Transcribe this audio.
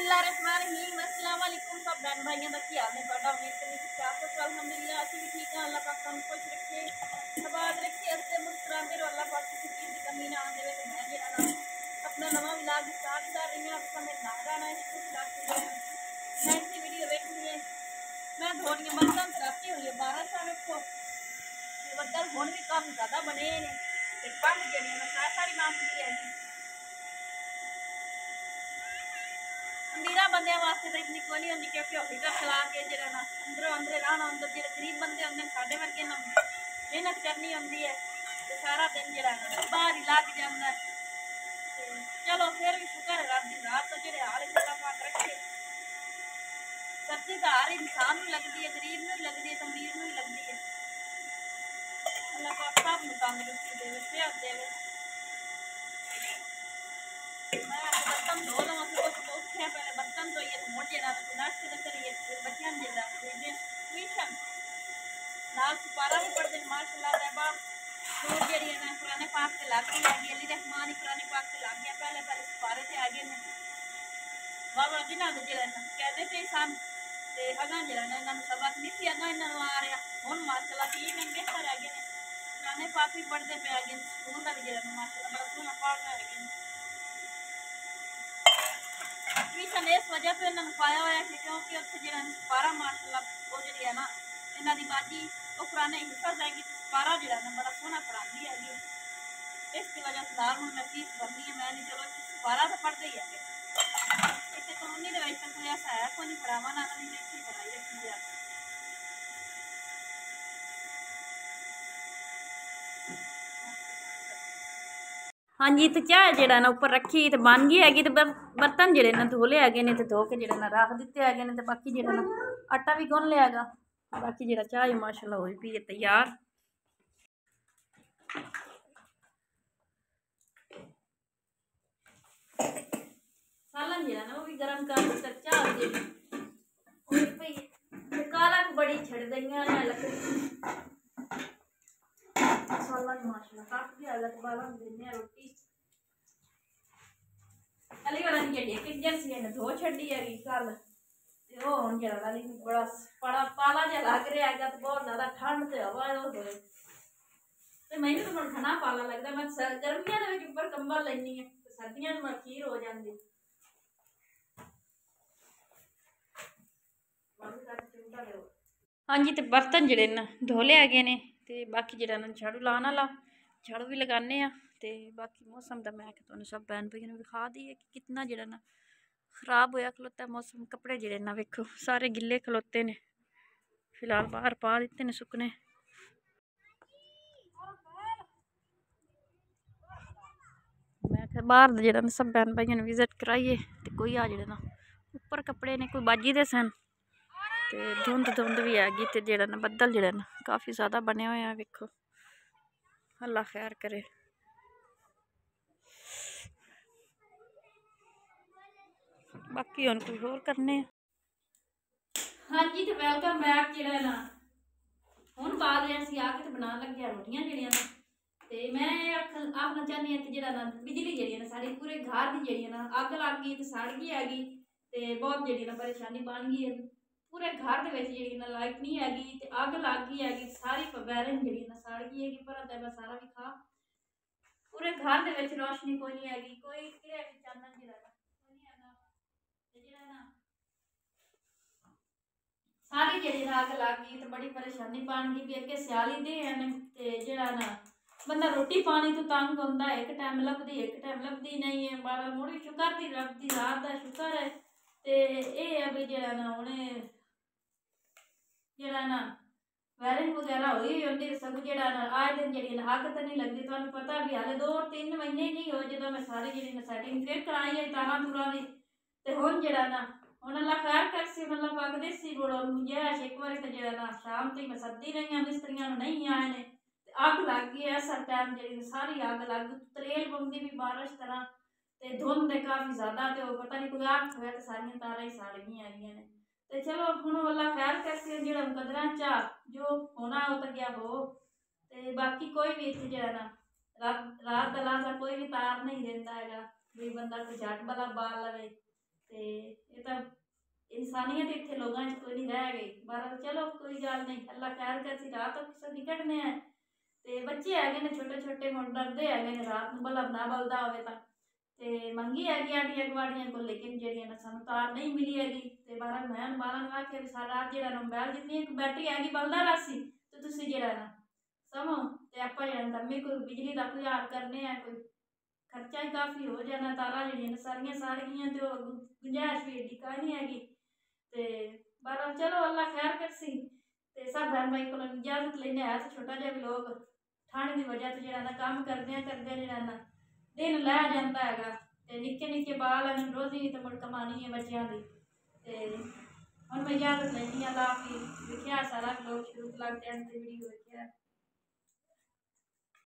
बिस्मिल्लाहिर्रहमानिर्रहीम अस्सलाम वालेकुम सब बहन भाइयों का की हाल है ਤੁਹਾਡਾ उम्मीद करनी कि आप सब अल्हम्दुलिल्लाह ਅਸੀਂ भी ठीक हैं। अल्लाह पाक ਸਾਨੂੰ खुश रखे आबाद रखे हंसते मुस्कुराते रहो। अल्लाह पाक की चीज़ की कमी ना आने देवे। मैं जेड़ा ना अपना नवा व्लॉग स्टार्ट कर रही हूं। आपका मैं ना रहना है कुछ लाख मैं इसकी वीडियो देखनी है। मैं धोनी बर्तन रखी हुई है 12 सा रखो बर्तन हुण भी काफ़ी ज़्यादा बने ने ते पंज जणियां मैं सारी मांगदी है। अमीर बंद वास्ते तो इतनी कोई नहीं होंगी क्योंकि हीटर चला के जरा ना अंदरों अंदर रहना होंगे। जो गरीब बंदे होंगे साढ़े वर्गे ना मेहनत करनी होंगी है तो सारा दिन जरा बाहर ही लग जाता है। चलो फिर भी शुक्र है रब की रात तो जो हाल अल्लाह पाक रखे। सर्दी तो हर इंसान में लगती है, गरीब में भी लगती है तो अमीर में भी लगती है। अल्लाह पाक सब में तंदुरुस्ती देवे सेहत देवे। मैं बर्तन धो लवा सुबह उठे पहले बर्तन धोइए तो मुड़ जाना तो नाश्ते तो करिए फिर बच्चों जरा ट्यूशन नाल सिपारा भी पढ़ते माशाल्लाह तैयबा दूर जड़ी है ना कुरान पाक से लग गई है। अली रहमान ही कुरान पाक से लग गया पहले पहले सिपारे से आगे ने बाबा जिन्हों के जरा कहते थे सन तो अगा जरा ना इन्होंने सबक नहीं थी अगा इन्होंने आ रहा हूँ माशाल्लाह ठीक है बेहतर है ने कुरान पाक भी पढ़ते पे आगे स्कूल का भी जरा माशाल्लाह बड़ा सोहना पढ़ना है। ट्यूशन इस वजह तो इन्होंने पाया हुआ है क्योंकि उत्थे जो सिपारा माशाल्लाह वो जी है ना इन्हों की बाजी वो पुराने हिफज हैगी तो सिपारा जो ना बड़ा सोहना पढ़ाती हैगी। इसकी वजह से दाल मैं फीस भरनी है। मैं नहीं चलो सिपारा तो पढ़ते ही है इतने कॉलोनी के तो कोई ऐसा है कोई नहीं पढ़ावा ना नहीं इतनी पढ़ाई रखी है। हाँ जी तो चाह जरा ना उपर रखी तो बन गई हैगी तो बर्तन जड़े ना धो ले है तो धो के जरा ना रख दिते है तो बाकी जरा ना आटा भी गुन लिया बाकी जरा चाह माशाल्लाह हो पी है तैयार। सालन जरा ना वो भी गर्म कर चाह पी काला बड़ी छड़ गई लकड़ी माशाल्लाह काफी हालत बाला देने रोटी अली वाला नहीं कि जर्सी ने धो छड़ी है कल ते ओ हुन जरा वाली बड़ा बड़ा पाला जा लग रहा है तो बहुत ज्यादा ठंड ते हवा हो गए ते मैंने तो मन खाना पाला लगता मैं गर्मियां दे विच ऊपर कंबल लेनी है सर्दियां में खीर हो जाती। हाँ जी तो बर्तन जड़े न धो ले ने ते बाकी जरा ना झाड़ू लाने वाला झाड़ू भी लगाने ते बाकी मौसम का मैं तुहानू सब बहन भाइयों ने विखा दी है कि कितना जरा ना खराब होया खलोता मौसम। कपड़े जड़े ना वेखो सारे गिले खलोते ने फिलहाल बाहर पा दिते ने सुकने। मैं बाहर जरा सब बहन भाइयों ने विजिट कराइए तो कोई आ जड़े ना उपर कपड़े ने कोई बाजी दे सन ते धुंध धुंध भी हैगी तो जरा ना बदल जरा ना काफ़ी ज़्यादा बने हुए हैं वेखो अल्लाह खैर करे। बाकी हम कोई होर करने। हाँ जी तो वेलकम बैक जरा ना हुण बाद असीं आके तो बनान लगे रोटियां जड़ियां ना ते मैं आखना चाहनी कि जरा ना बिजली जड़ी ना साड़ी पूरे घर की जड़ी ना अग लग गई तो सड़ गई हैगी ते बहुत जड़ी ना परेशानी बन गई है। पूरे घर के जी ना लाइट नहीं हैगी तो अग लग गई हैगी सारी वायरिंग जी ना सड़ गई हैगी पर मैं सारा भी खा पूरे घर के रोशनी कोई नहीं हैगी कोई चानन जरा सारी जी ना अग लग गई तो बड़ी परेशानी बन गई भी अगे स्याली दे हैं जरा ना बंदा रोटी पानी तो तंग होंदा एक टाइम लभदी नहीं है बारा मुड़ी शुक्र दी रब दी रात का शुक्र है ते है भी जरा ना उन्हें जरा ना वायरिंग वगैरह हुई होंगी सब जरा ना आए दिन जी अग तो नहीं लगती तुहानू पता भी हाले 2-3 महीने नहीं हो जो मैं सारी जी सैटिंग फिर कराई है तारा तुरा की तो हुण जरा ना हुण अल्लाह खैर करसी अल्लाह पाक देसी गुड़ गुंजाइश एक बार तो जरा ना शाम तक मैं सद्दी रही हाँ मिस्त्रियों नहीं आए ने अग लग गई ऐसा टाइम जी सारी अग लग तरेल पौंदी भी बारिश तरह तो धुंध काफ़ी ज़्यादा तो पता नहीं कोई अख होया तो सारिया तारा ही सड़ गई ने तो चलो हुण अल्लाह खैर करसी जो कदर चा जो होना हो तो क्या हो तो बाकी कोई भी इतने जरा ना रात दलासा कोई भी तार नहीं देता है भी बंदा कोई झट वाला बाल लवे ਤੇ ਇਹ ਤਾਂ इंसानियत इतने लोगों च कोई नहीं रह गई बार चलो कोई गल नहीं अल्लाह खैर कर रात तो किसी निकलने हैं तो बच्चे है ने छोटे छोटे मुड़ डरते है ने रात में भला ना बलदा होवे तो मंगी हैगी आडिया गुआड़िया को लेकिन जी सानू तार नहीं मिली हैगी तो बारह मैं बारह आख्या भी सारा रात जो मोबाइल जितनी एक बैटरी हैगी बलदा रासी तो तुम जो ना समो तो आप दमे कोई बिजली का कोई हाल करने हैं कोई खर्चा ही काफ़ी हो जाना तारा जड़ियाँ सारिया साड़ गई तो गुंजाइश भी एडी का नहीं हैगी ते बारह चलो अल्लाह खैर करसी ते सब बहन भाई को इजाजत लेने आया तो छोटा जहा भी लोग ठंड की वजह तो जरा काम करदे जरा ना दिन लै जाता है ते निक्के निक्के बाल हैं रोजी तो मुड़ कमानी है बच्चों की ते हम मैं इजाजत लेनी अल्लाह की लिखिया सारा लोग शुरू तक वीडियो देखिया।